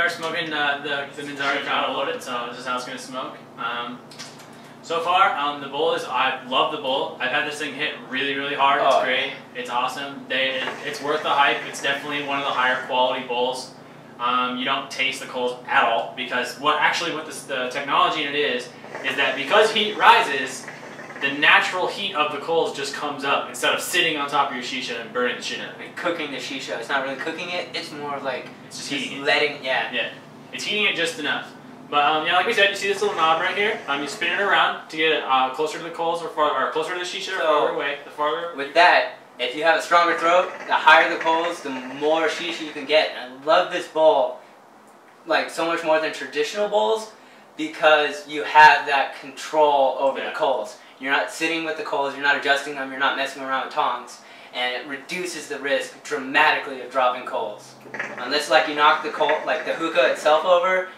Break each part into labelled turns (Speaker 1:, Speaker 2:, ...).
Speaker 1: are smoking the Minzari Auto Loaded, so this is how it's going to smoke. So far, the bowl is, I love the bowl. I've had this thing hit really, really hard. It's great. It's awesome. It's worth the hype. It's definitely one of the higher quality bowls. You don't taste the coals at all, because what the technology in it is that because heat rises, the natural heat of the coals just comes up instead of sitting on top of your shisha and burning the shit out of it.
Speaker 2: Like cooking the shisha. It's not really cooking it. It's more like
Speaker 1: it's just heating it.
Speaker 2: Letting, yeah.
Speaker 1: It's heating it just enough. But yeah, like we said, you see this little knob right here. You spin it around to get it closer to the coals or closer to the shisha or farther away. The farther.
Speaker 2: With that, if you have a stronger throat, the higher the coals, the more shisha you can get. And I love this bowl, like so much more than traditional bowls, because you have that control over the coals. You're not sitting with the coals, you're not adjusting them, you're not messing around with tongs, and it reduces the risk dramatically of dropping coals. Unless like you knock the coal, like the hookah itself over,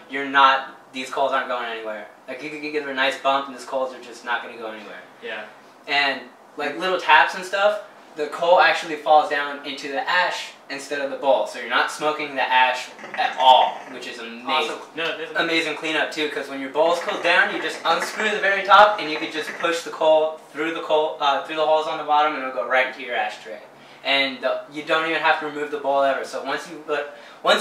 Speaker 2: these coals aren't going anywhere. Like you could give it a nice bump and these coals are just not going to go anywhere.
Speaker 1: Yeah.
Speaker 2: And like little taps and stuff, the coal actually falls down into the ash instead of the bowl. So you're not smoking the ash at all, which is amazing.
Speaker 1: Awesome.
Speaker 2: Amazing cleanup too, because when your bowl's cooled down, you just unscrew the very top and you could just push the coal through the holes on the bottom and it'll go right into your ashtray. And you don't even have to remove the bowl ever. So once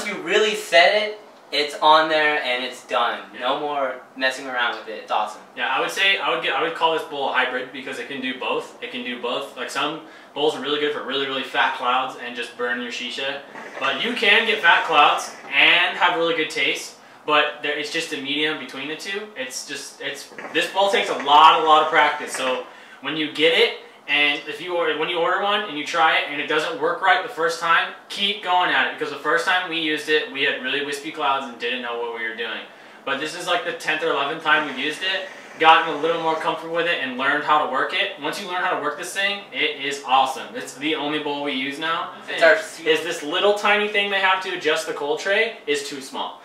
Speaker 2: you really set it, it's on there and it's done. Yeah. No more messing around with it. It's awesome.
Speaker 1: Yeah, I would call this bowl a hybrid because it can do both. It can do both. Like some bowls are really good for really, really fat clouds and just burn your shisha. But you can get fat clouds and have really good taste. But it's just a medium between the two. This bowl takes a lot of practice. So when you get it, and when you order one and you try it and it doesn't work right the first time, keep going at it, because the first time we used it, we had really wispy clouds and didn't know what we were doing. But this is like the 10th or 11th time we've used it, gotten a little more comfortable with it and learned how to work it. Once you learn how to work this thing, it is awesome. It's the only bowl we use now. Is this little tiny thing they have to adjust the coal tray is too small.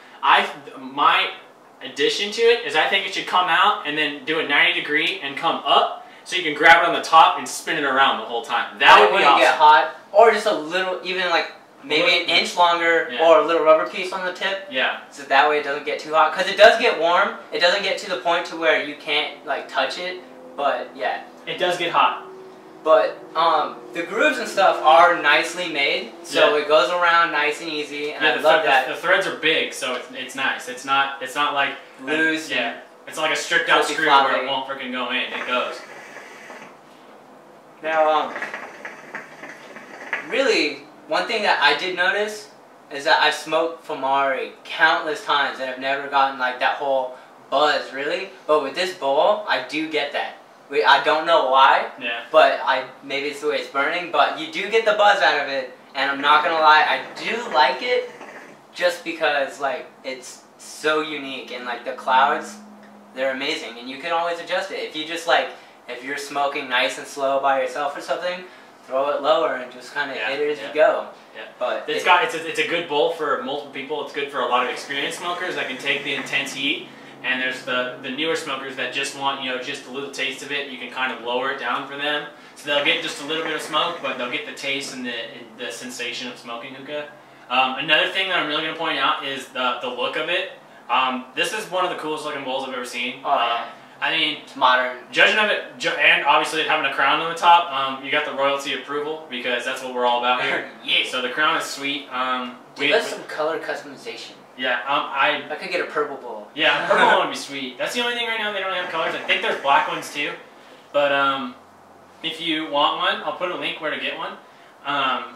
Speaker 1: My addition to it is I think it should come out and then do a 90-degree and come up, so you can grab it on the top and spin it around the whole time. That would be awesome.
Speaker 2: Get hot, or just a little, even like maybe an inch longer, or a little rubber piece on the tip.
Speaker 1: Yeah.
Speaker 2: So that way it doesn't get too hot, because it does get warm. It doesn't get to the point to where you can't like touch it, but yeah.
Speaker 1: It does get hot.
Speaker 2: But the grooves and stuff are nicely made, so it goes around nice and easy, and I love that.
Speaker 1: The threads are big, so it's nice. It's not like
Speaker 2: loose.
Speaker 1: It's not like a stripped out screw where it won't freaking go in. It goes.
Speaker 2: Now, really, one thing that I did notice is that I've smoked Minzari countless times and I've never gotten like that whole buzz, really. But with this bowl, I do get that. I don't know why, but maybe it's the way it's burning, but you do get the buzz out of it, and I'm not gonna lie, I do like it just because like it's so unique, and like the clouds, they're amazing, and you can always adjust it. If you just like, if you're smoking nice and slow by yourself or something, throw it lower and just kind of hit it as you go. Yeah. But
Speaker 1: it's a good bowl for multiple people. It's good for a lot of experienced smokers that can take the intense heat. And there's the newer smokers that just want, just a little taste of it. You can kind of lower it down for them. So they'll get just a little bit of smoke, but they'll get the taste and the sensation of smoking hookah. Another thing that I'm really going to point out is the look of it. This is one of the coolest looking bowls I've ever seen. I mean,
Speaker 2: it's modern.
Speaker 1: Judging of it, and obviously having a crown on the top, you got the royalty approval, because that's what we're all about here. So the crown is sweet.
Speaker 2: Give us some color customization.
Speaker 1: Yeah,
Speaker 2: I could get a purple bowl.
Speaker 1: Yeah, a purple one would be sweet. That's the only thing right now they don't have colors. I think there's black ones too, but if you want one, I'll put a link where to get one.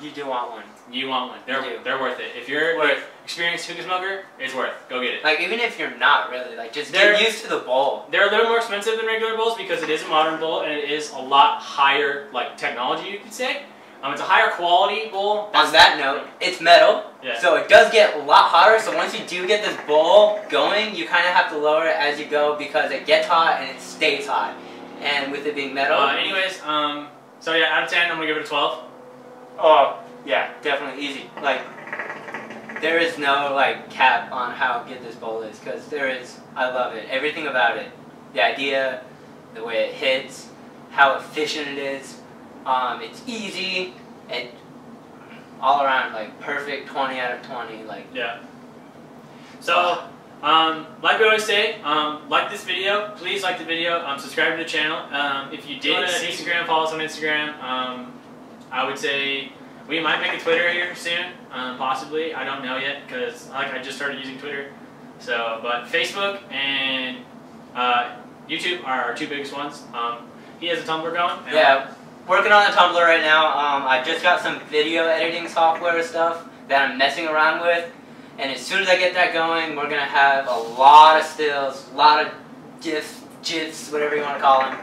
Speaker 2: You do want one.
Speaker 1: You want one. They're worth it. If you're an experienced hookah smoker, it's worth. Go get it.
Speaker 2: Like even if you're not really, like just get used to the bowl.
Speaker 1: They're a little more expensive than regular bowls because it is a modern bowl and it is a lot higher like technology, you could say. It's a higher quality bowl.
Speaker 2: On that note, it's metal, so it does get a lot hotter. So once you do get this bowl going, you kind of have to lower it as you go because it gets hot and it stays hot. And with it being metal.
Speaker 1: So yeah, out of 10, I'm gonna give it a 12.
Speaker 2: Oh yeah, definitely easy. Like there is no like cap on how good this bowl is, because there is. I love it. Everything about it. The idea, the way it hits, how efficient it is. It's easy, and all around like perfect 20 out of 20. Like
Speaker 1: So, like we always say, like this video. Please like the video. Subscribe to the channel. If you did Instagram, follow us on Instagram. I would say we might make a Twitter here soon, possibly. I don't know yet because I just started using Twitter. So, but Facebook and YouTube are our two biggest ones. He has a Tumblr going.
Speaker 2: Yeah, working on the Tumblr right now. I just got some video editing software stuff that I'm messing around with. And as soon as I get that going, we're going to have a lot of stills, a lot of GIFs, whatever you want to call them.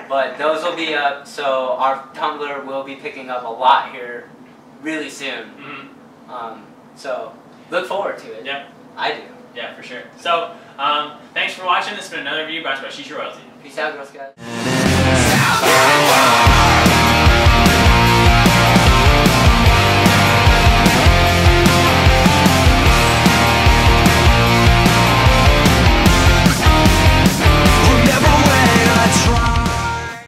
Speaker 2: But those will be up, so our Tumblr will be picking up a lot here really soon.
Speaker 1: Mm-hmm.
Speaker 2: So look forward to it.
Speaker 1: Yeah.
Speaker 2: I do.
Speaker 1: Yeah, for sure. So, thanks for watching. This has been another review brought to you by Shisha Royalty.
Speaker 2: Peace out, girls, guys.